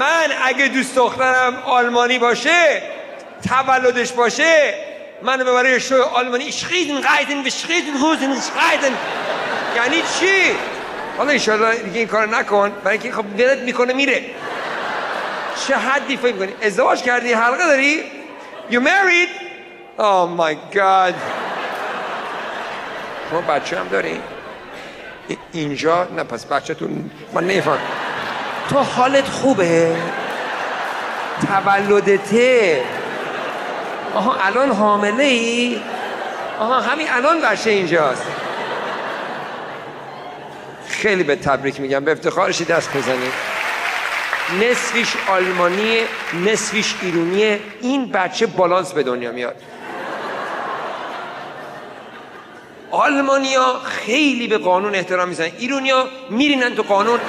من اگه دوست دخترم آلمانی باشه تولدش باشه منو ببره شو آلمانی شخیدن قایدن و شخیدن هوزن شخیدن یعنی چی؟ حالا انشالله دیگه این کار نکن برای اینکه خب ولت میکنه میره. چه حدی فکر میکنی؟ ازدواج کردی؟ حلقه داری؟ You married? Oh my God. شما بچه هم داری؟ اینجا؟ نه پس بچه‌تون من نمیفهم. تو حالت خوبه؟ تولدته؟ آها الان حامله ای؟ آها همین الان بچه اینجاست. خیلی به تبریک میگم، به افتخارشی دست بزنید. نصفیش آلمانیه نصفیش ایرونیه. این بچه بالانس به دنیا میاد. آلمانیا خیلی به قانون احترام میزنن، ایرونیا میرینن تو قانون